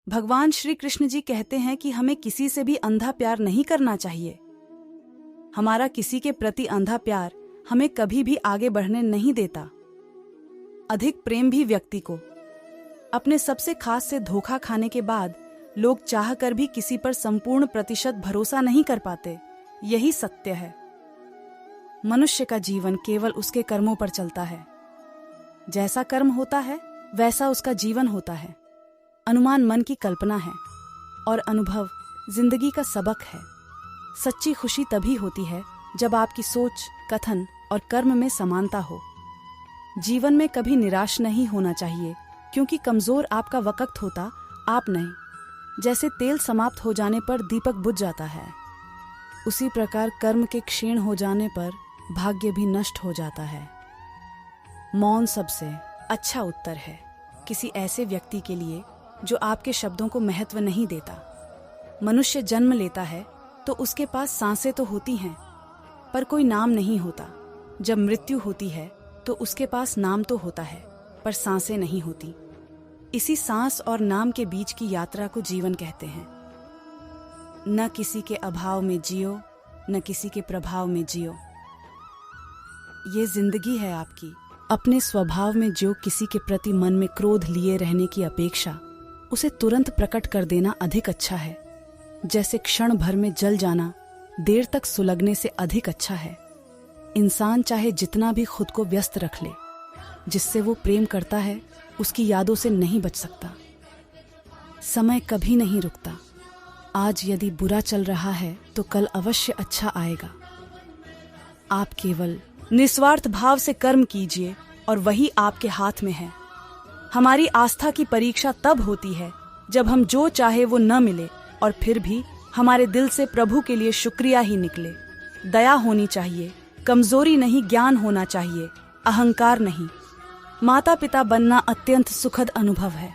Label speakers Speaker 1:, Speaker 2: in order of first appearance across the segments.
Speaker 1: भगवान श्री कृष्ण जी कहते हैं कि हमें किसी से भी अंधा प्यार नहीं करना चाहिए। हमारा किसी के प्रति अंधा प्यार हमें कभी भी आगे बढ़ने नहीं देता। अधिक प्रेम भी व्यक्ति को अपने सबसे खास से धोखा खाने के बाद लोग चाहकर भी किसी पर संपूर्ण प्रतिशत भरोसा नहीं कर पाते। यही सत्य है। मनुष्य का जीवन केवल उसके कर्मों पर चलता है। जैसा कर्म होता है वैसा उसका जीवन होता है। अनुमान मन की कल्पना है और अनुभव जिंदगी का सबक है। सच्ची खुशी तभी होती है जब आपकी सोच, कथन और कर्म में समानता हो। जीवन में कभी निराश नहीं होना चाहिए, क्योंकि कमजोर आपका वक्त होता, आप नहीं। जैसे तेल समाप्त हो जाने पर दीपक बुझ जाता है, उसी प्रकार कर्म के क्षीण हो जाने पर भाग्य भी नष्ट हो जाता है। मौन सबसे अच्छा उत्तर है किसी ऐसे व्यक्ति के लिए जो आपके शब्दों को महत्व नहीं देता। मनुष्य जन्म लेता है तो उसके पास सांसें तो होती हैं, पर कोई नाम नहीं होता। जब मृत्यु होती है तो उसके पास नाम तो होता है, पर सांसें नहीं होती। इसी सांस और नाम के बीच की यात्रा को जीवन कहते हैं। न किसी के अभाव में जियो, न किसी के प्रभाव में जियो। ये जिंदगी है आपकी। अपने स्वभाव में जो किसी के प्रति मन में क्रोध लिए रहने की अपेक्षा उसे तुरंत प्रकट कर देना अधिक अच्छा है। जैसे क्षण भर में जल जाना देर तक सुलगने से अधिक अच्छा है। इंसान चाहे जितना भी खुद को व्यस्त रख ले, जिससे वो प्रेम करता है उसकी यादों से नहीं बच सकता। समय कभी नहीं रुकता। आज यदि बुरा चल रहा है तो कल अवश्य अच्छा आएगा। आप केवल निस्वार्थ भाव से कर्म कीजिए और वही आपके हाथ में है। हमारी आस्था की परीक्षा तब होती है जब हम जो चाहे वो न मिले और फिर भी हमारे दिल से प्रभु के लिए शुक्रिया ही निकले। दया होनी चाहिए, कमजोरी नहीं, ज्ञान होना चाहिए, अहंकार नहीं। माता पिता बनना अत्यंत सुखद अनुभव है।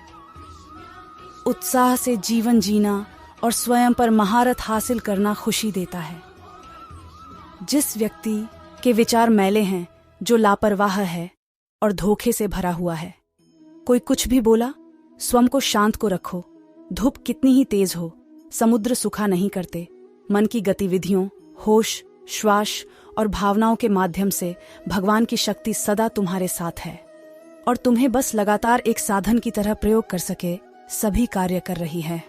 Speaker 1: उत्साह से जीवन जीना और स्वयं पर महारत हासिल करना खुशी देता है। जिस व्यक्ति के विचार मैले हैं, जो लापरवाह है और धोखे से भरा हुआ है, कोई कुछ भी बोला, स्वयं को शांत को रखो। धूप कितनी ही तेज हो, समुद्र सुखा नहीं करते। मन की गतिविधियों, होश, श्वास और भावनाओं के माध्यम से भगवान की शक्ति सदा तुम्हारे साथ है और तुम्हें बस लगातार एक साधन की तरह प्रयोग कर सके सभी कार्य कर रही है।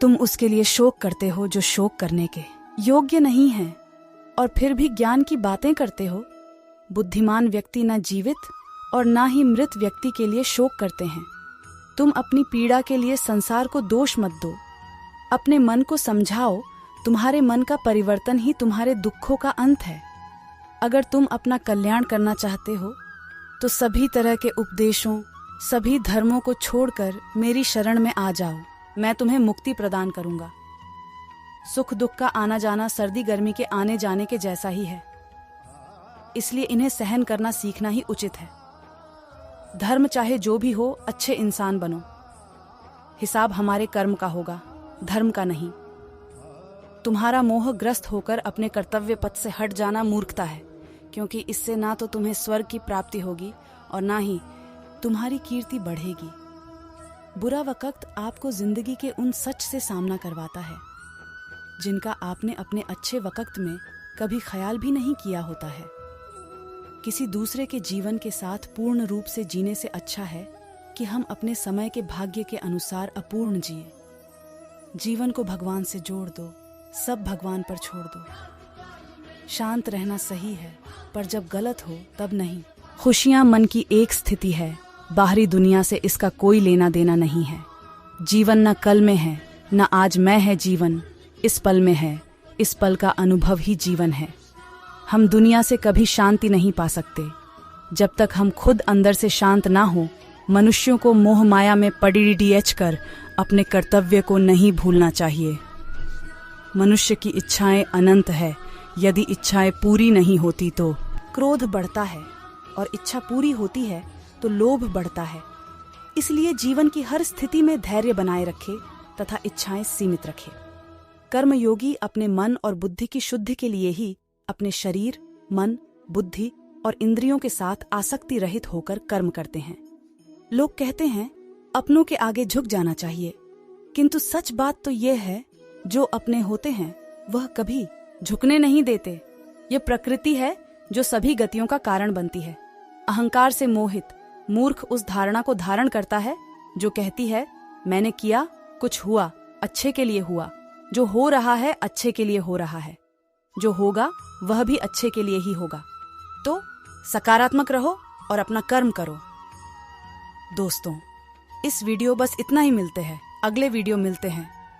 Speaker 1: तुम उसके लिए शोक करते हो जो शोक करने के योग्य नहीं है और फिर भी ज्ञान की बातें करते हो। बुद्धिमान व्यक्ति न जीवित और ना ही मृत व्यक्ति के लिए शोक करते हैं। तुम अपनी पीड़ा के लिए संसार को दोष मत दो। अपने मन को समझाओ, तुम्हारे मन का परिवर्तन ही तुम्हारे दुखों का अंत है। अगर तुम अपना कल्याण करना चाहते हो तो सभी तरह के उपदेशों, सभी धर्मों को छोड़कर मेरी शरण में आ जाओ। मैं तुम्हें मुक्ति प्रदान करूंगा। सुख दुख का आना जाना सर्दी गर्मी के आने जाने के जैसा ही है, इसलिए इन्हें सहन करना सीखना ही उचित है। धर्म चाहे जो भी हो, अच्छे इंसान बनो। हिसाब हमारे कर्म का होगा, धर्म का नहीं। तुम्हारा मोह ग्रस्त होकर अपने कर्तव्य पथ से हट जाना मूर्खता है, क्योंकि इससे ना तो तुम्हें स्वर्ग की प्राप्ति होगी और ना ही तुम्हारी कीर्ति बढ़ेगी। बुरा वक्त आपको जिंदगी के उन सच से सामना करवाता है जिनका आपने अपने अच्छे वक्त में कभी ख्याल भी नहीं किया होता है। किसी दूसरे के जीवन के साथ पूर्ण रूप से जीने से अच्छा है कि हम अपने समय के भाग्य के अनुसार अपूर्ण जिए। जीवन को भगवान से जोड़ दो, सब भगवान पर छोड़ दो। शांत रहना सही है, पर जब गलत हो तब नहीं। खुशियां मन की एक स्थिति है, बाहरी दुनिया से इसका कोई लेना देना नहीं है। जीवन न कल में है, न आज में है। जीवन इस पल में है, इस पल का अनुभव ही जीवन है। हम दुनिया से कभी शांति नहीं पा सकते जब तक हम खुद अंदर से शांत ना हो। मनुष्यों को मोह माया में पड़ीडीएच कर अपने कर्तव्य को नहीं भूलना चाहिए। मनुष्य की इच्छाएं अनंत है। यदि इच्छाएं पूरी नहीं होती तो क्रोध बढ़ता है और इच्छा पूरी होती है तो लोभ बढ़ता है। इसलिए जीवन की हर स्थिति में धैर्य बनाए रखे तथा इच्छाएं सीमित रखे। कर्मयोगी अपने मन और बुद्धि की शुद्धि के लिए ही अपने शरीर, मन, बुद्धि और इंद्रियों के साथ आसक्ति रहित होकर कर्म करते हैं। लोग कहते हैं अपनों के आगे झुक जाना चाहिए। किंतु सच बात तो यह है, जो अपने होते हैं वह कभी झुकने नहीं देते। ये प्रकृति है जो सभी गतियों का कारण बनती है। अहंकार से मोहित मूर्ख उस धारणा को धारण करता है जो कहती है, मैंने किया, कुछ हुआ, अच्छे के लिए हुआ। जो हो रहा है अच्छे के लिए हो रहा है, जो होगा वह भी अच्छे के लिए ही होगा। तो सकारात्मक रहो और अपना कर्म करो। दोस्तों, इस वीडियो बस इतना ही। मिलते हैं अगले वीडियो मिलते हैं।